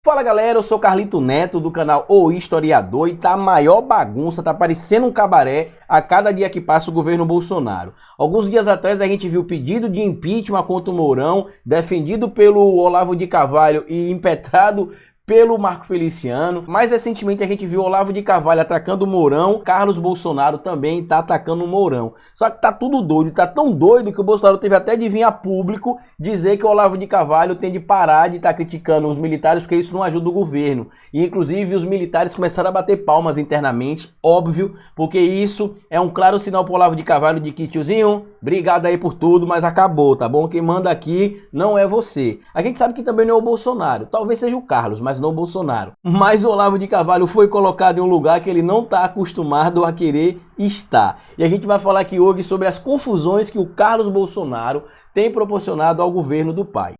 Fala galera, eu sou Carlito Neto do canal O Historiador e tá a maior bagunça, tá parecendo um cabaré a cada dia que passa o governo Bolsonaro. Alguns dias atrás a gente viu pedido de impeachment contra o Mourão, defendido pelo Olavo de Carvalho e impetrado pelo Marco Feliciano. Mais recentemente a gente viu Olavo de Carvalho atacando o Mourão, Carlos Bolsonaro também tá atacando o Mourão. Só que tá tudo doido, tá tão doido que o Bolsonaro teve até de vir a público dizer que o Olavo de Carvalho tem de parar de estar criticando os militares porque isso não ajuda o governo. E inclusive os militares começaram a bater palmas internamente, óbvio, porque isso é um claro sinal pro Olavo de Carvalho de que, tiozinho, obrigado aí por tudo, mas acabou, tá bom? Quem manda aqui não é você. A gente sabe que também não é o Bolsonaro, talvez seja o Carlos, mas não o Bolsonaro. Mas o Olavo de Carvalho foi colocado em um lugar que ele não está acostumado a querer estar. E a gente vai falar aqui hoje sobre as confusões que o Carlos Bolsonaro tem proporcionado ao governo do pai.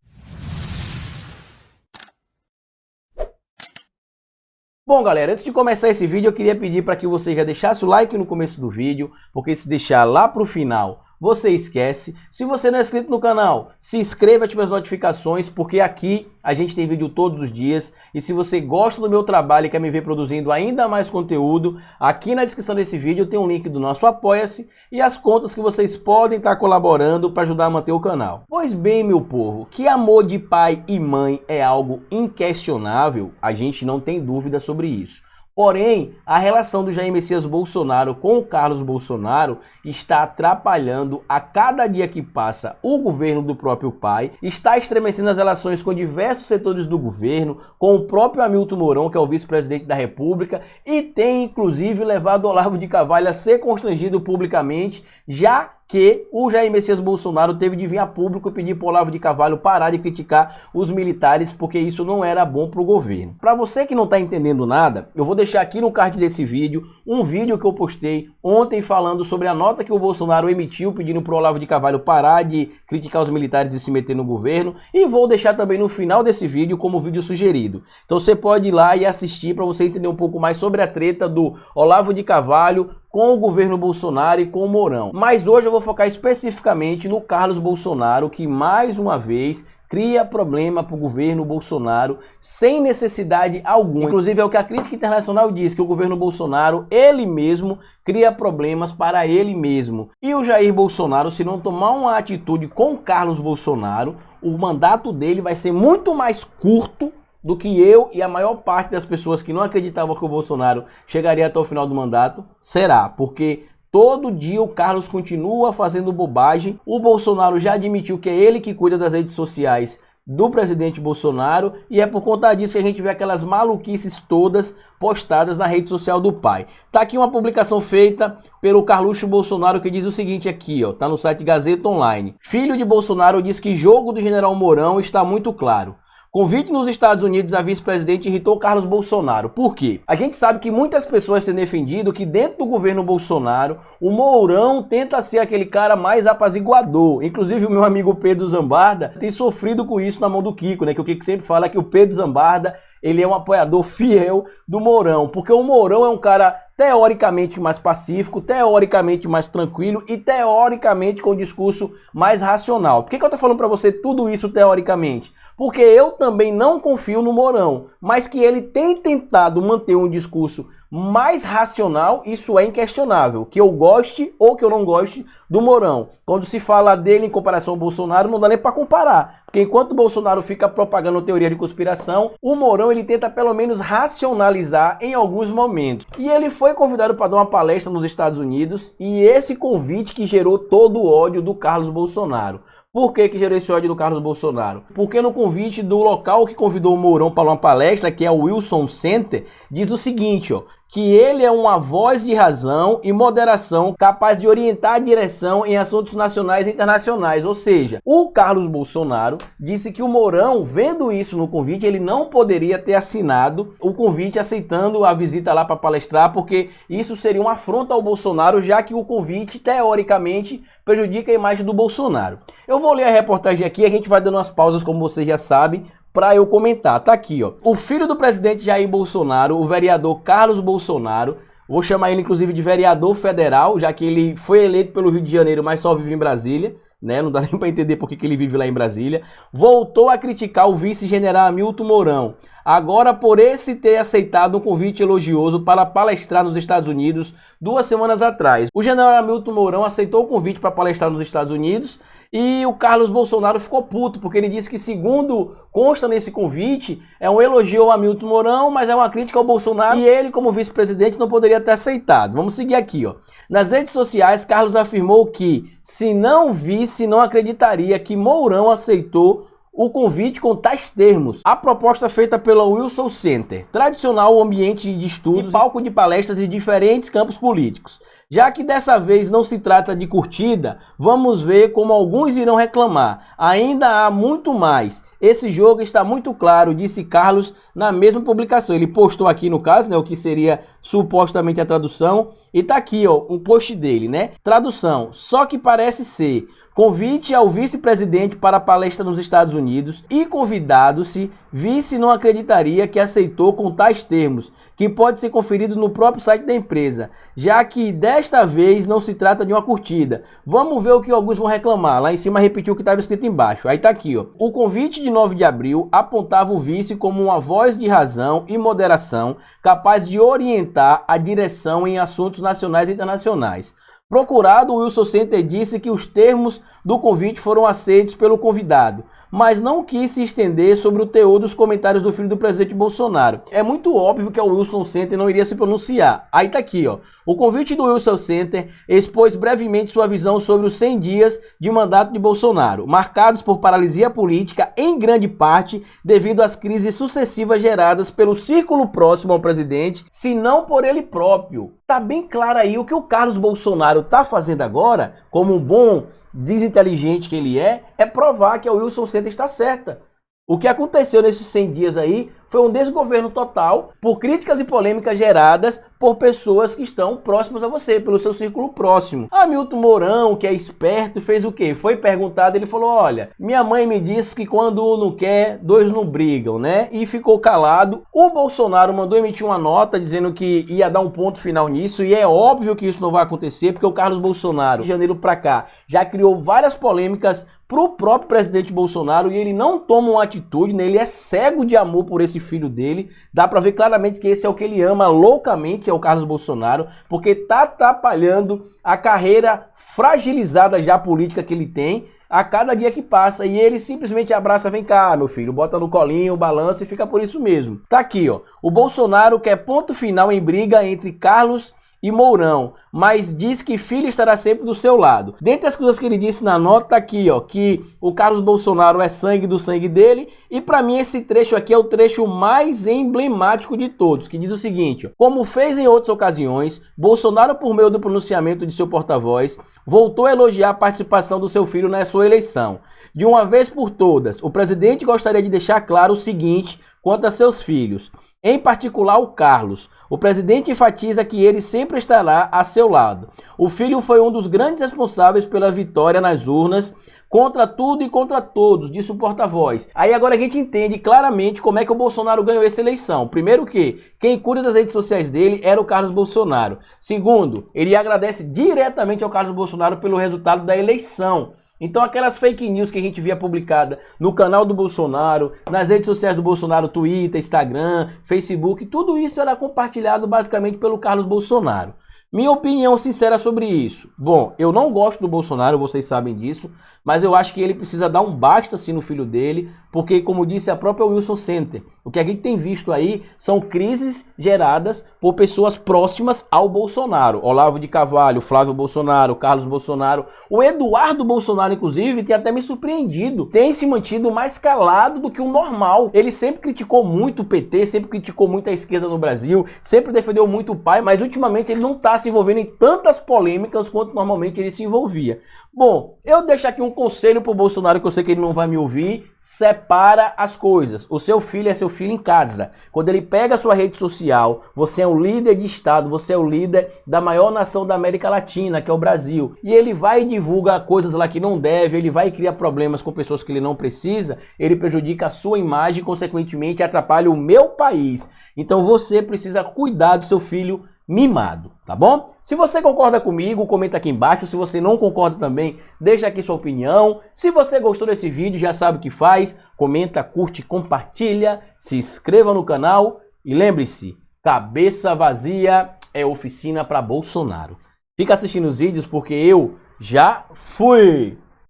Bom galera, antes de começar esse vídeo eu queria pedir para que você já deixasse o like no começo do vídeo, porque se deixar lá pro final você esquece. Se você não é inscrito no canal, se inscreva e ative as notificações, porque aqui a gente tem vídeo todos os dias. E se você gosta do meu trabalho e quer me ver produzindo ainda mais conteúdo, aqui na descrição desse vídeo tem um link do nosso Apoia-se e as contas que vocês podem estar colaborando para ajudar a manter o canal. Pois bem, meu povo, que amor de pai e mãe é algo inquestionável, a gente não tem dúvida sobre isso. Porém, a relação do Jair Messias Bolsonaro com o Carlos Bolsonaro está atrapalhando a cada dia que passa o governo do próprio pai, está estremecendo as relações com diversos setores do governo, com o próprio Hamilton Mourão, que é o vice-presidente da República, e tem inclusive levado Olavo de Carvalho a ser constrangido publicamente, já que o Jair Messias Bolsonaro teve de vir a público e pedir para o Olavo de Carvalho parar de criticar os militares, porque isso não era bom para o governo. Para você que não está entendendo nada, eu vou deixar aqui no card desse vídeo um vídeo que eu postei ontem falando sobre a nota que o Bolsonaro emitiu pedindo para o Olavo de Carvalho parar de criticar os militares e se meter no governo, e vou deixar também no final desse vídeo como vídeo sugerido. Então você pode ir lá e assistir para você entender um pouco mais sobre a treta do Olavo de Carvalho com o governo Bolsonaro e com o Mourão. Mas hoje eu vou focar especificamente no Carlos Bolsonaro, que mais uma vez cria problema para o governo Bolsonaro sem necessidade alguma. Inclusive é o que a crítica internacional diz, que o governo Bolsonaro, ele mesmo, cria problemas para ele mesmo. E o Jair Bolsonaro, se não tomar uma atitude com o Carlos Bolsonaro, o mandato dele vai ser muito mais curto do que eu e a maior parte das pessoas que não acreditavam que o Bolsonaro chegaria até o final do mandato será, porque todo dia o Carlos continua fazendo bobagem. O Bolsonaro já admitiu que é ele que cuida das redes sociais do presidente Bolsonaro e é por conta disso que a gente vê aquelas maluquices todas postadas na rede social do pai. Tá aqui uma publicação feita pelo Carluxo Bolsonaro que diz o seguinte aqui, ó, tá no site Gazeta Online. Filho de Bolsonaro diz que jogo do general Mourão está muito claro. Convite nos Estados Unidos a vice-presidente irritou Carlos Bolsonaro. Por quê? A gente sabe que muitas pessoas têm defendido que dentro do governo Bolsonaro, o Mourão tenta ser aquele cara mais apaziguador. Inclusive o meu amigo Pedro Zambarda tem sofrido com isso na mão do Kiko, né? Que o Kiko sempre fala que o Pedro Zambarda, ele é um apoiador fiel do Mourão, porque o Mourão é um cara teoricamente mais pacífico, teoricamente mais tranquilo e teoricamente com um discurso mais racional. Por que eu tô falando para você tudo isso teoricamente? Porque eu também não confio no Mourão, mas que ele tem tentado manter um discurso mais racional, isso é inquestionável. Que eu goste ou que eu não goste do Mourão. Quando se fala dele em comparação ao Bolsonaro, não dá nem para comparar. Porque enquanto o Bolsonaro fica propagando teoria de conspiração, o Mourão ele tenta pelo menos racionalizar em alguns momentos. E ele foi convidado para dar uma palestra nos Estados Unidos e esse convite que gerou todo o ódio do Carlos Bolsonaro. Por que gerou esse ódio do Carlos Bolsonaro? Porque no convite do local que convidou o Mourão para uma palestra, que é o Wilson Center, diz o seguinte, ó, que ele é uma voz de razão e moderação capaz de orientar a direção em assuntos nacionais e internacionais. Ou seja, o Carlos Bolsonaro disse que o Mourão, vendo isso no convite, ele não poderia ter assinado o convite aceitando a visita lá para palestrar, porque isso seria uma afronta ao Bolsonaro, já que o convite, teoricamente, prejudica a imagem do Bolsonaro. Eu vou ler a reportagem aqui, a gente vai dando umas pausas, como vocês já sabem, para eu comentar. Tá aqui, ó. O filho do presidente Jair Bolsonaro, o vereador Carlos Bolsonaro, Vou chamar ele, inclusive, de vereador federal, já que ele foi eleito pelo Rio de Janeiro, mas só vive em Brasília, né? Não dá nem para entender por que ele vive lá em Brasília. Voltou a criticar o vice-general Hamilton Mourão, agora por esse ter aceitado um convite elogioso para palestrar nos Estados Unidos 2 semanas atrás. O general Hamilton Mourão aceitou o convite para palestrar nos Estados Unidos e o Carlos Bolsonaro ficou puto, porque ele disse que, segundo consta nesse convite, é um elogio ao Hamilton Mourão, mas é uma crítica ao Bolsonaro e ele, como vice-presidente, não poderia ter aceitado. Vamos seguir aqui, ó. Nas redes sociais, Carlos afirmou que, se não visse, não acreditaria que Mourão aceitou o convite com tais termos. A proposta feita pela Wilson Center, tradicional ambiente de estudos e palco de palestras em diferentes campos políticos. Já que dessa vez não se trata de curtida, vamos ver como alguns irão reclamar. Ainda há muito mais. Esse jogo está muito claro, disse Carlos na mesma publicação. Ele postou aqui, no caso, né, o que seria supostamente a tradução. E tá aqui, ó, um post dele, né? Tradução: só que parece ser convite ao vice-presidente para palestra nos Estados Unidos e convidado-se, vice não acreditaria que aceitou com tais termos, que pode ser conferido no próprio site da empresa, já que desta vez não se trata de uma curtida. Vamos ver o que alguns vão reclamar. Lá em cima repetiu o que estava escrito embaixo. Aí tá aqui, ó. O convite de 9 de abril apontava o vice como uma voz de razão e moderação, capaz de orientar a direção em assuntos nacionais e internacionais. Procurado, o Wilson Center disse que os termos do convite foram aceitos pelo convidado, mas não quis se estender sobre o teor dos comentários do filho do presidente Bolsonaro. É muito óbvio que o Wilson Center não iria se pronunciar. Aí tá aqui, ó. O convite do Wilson Center expôs brevemente sua visão sobre os 100 dias de mandato de Bolsonaro, marcados por paralisia política, em grande parte devido às crises sucessivas geradas pelo círculo próximo ao presidente, se não por ele próprio. Tá bem claro aí o que o Carlos Bolsonaro tá fazendo agora, como um bom desinteligente que ele é provar que a Wilson Center está certa. O que aconteceu nesses 100 dias aí foi um desgoverno total por críticas e polêmicas geradas por pessoas que estão próximas a você, pelo seu círculo próximo. Hamilton Mourão, que é esperto, fez o quê? Foi perguntado, ele falou: olha, minha mãe me disse que quando um não quer, dois não brigam, né? E ficou calado. O Bolsonaro mandou emitir uma nota dizendo que ia dar um ponto final nisso, e é óbvio que isso não vai acontecer, porque o Carlos Bolsonaro, de janeiro pra cá, já criou várias polêmicas pro próprio presidente Bolsonaro, e ele não toma uma atitude, né? Ele é cego de amor por esse filho dele. Dá pra ver claramente que esse é o que ele ama loucamente, é o Carlos Bolsonaro, porque tá atrapalhando a carreira fragilizada já política que ele tem a cada dia que passa, e ele simplesmente abraça: vem cá, meu filho, bota no colinho, balança e fica por isso mesmo. Tá aqui, ó. O Bolsonaro quer ponto final em briga entre Carlos e Mourão, mas diz que filho estará sempre do seu lado. Dentre as coisas que ele disse na nota, tá aqui, ó, que o Carlos Bolsonaro é sangue do sangue dele, e para mim esse trecho aqui é o trecho mais emblemático de todos, que diz o seguinte: ó: como fez em outras ocasiões, Bolsonaro, por meio do pronunciamento de seu porta-voz, voltou a elogiar a participação do seu filho na sua eleição. De uma vez por todas, o presidente gostaria de deixar claro o seguinte quanto a seus filhos, em particular o Carlos. O presidente enfatiza que ele sempre estará a seu lado. O filho foi um dos grandes responsáveis pela vitória nas urnas, contra tudo e contra todos, disse o porta-voz. Aí agora a gente entende claramente como é que o Bolsonaro ganhou essa eleição. Primeiro que quem cuida das redes sociais dele era o Carlos Bolsonaro. Segundo, ele agradece diretamente ao Carlos Bolsonaro pelo resultado da eleição. Então aquelas fake news que a gente via publicada no canal do Bolsonaro, nas redes sociais do Bolsonaro, Twitter, Instagram, Facebook, tudo isso era compartilhado basicamente pelo Carlos Bolsonaro. Minha opinião sincera sobre isso: bom, eu não gosto do Bolsonaro, vocês sabem disso, mas eu acho que ele precisa dar um basta assim no filho dele, porque, como disse a própria Wilson Center, o que a gente tem visto aí são crises geradas por pessoas próximas ao Bolsonaro. Olavo de Carvalho, Flávio Bolsonaro, Carlos Bolsonaro, o Eduardo Bolsonaro, inclusive, tem até me surpreendido, tem se mantido mais calado do que o normal. Ele sempre criticou muito o PT, sempre criticou muito a esquerda no Brasil, sempre defendeu muito o pai, mas ultimamente ele não está se envolvendo em tantas polêmicas quanto normalmente ele se envolvia. Bom, eu deixo aqui um conselho pro Bolsonaro, que eu sei que ele não vai me ouvir: separa as coisas. O seu filho é seu filho em casa. Quando ele pega a sua rede social, você é um líder de estado, você é o líder da maior nação da América Latina, que é o Brasil, e ele vai e divulga coisas lá que não deve, ele vai criar problemas com pessoas que ele não precisa, ele prejudica a sua imagem, consequentemente atrapalha o meu país. Então você precisa cuidar do seu filho mimado, tá bom? Se você concorda comigo, comenta aqui embaixo. Se você não concorda também, deixa aqui sua opinião. Se você gostou desse vídeo, já sabe o que faz. Comenta, curte, compartilha, se inscreva no canal e lembre-se, cabeça vazia é oficina para Bolsonaro. Fica assistindo os vídeos porque eu já fui!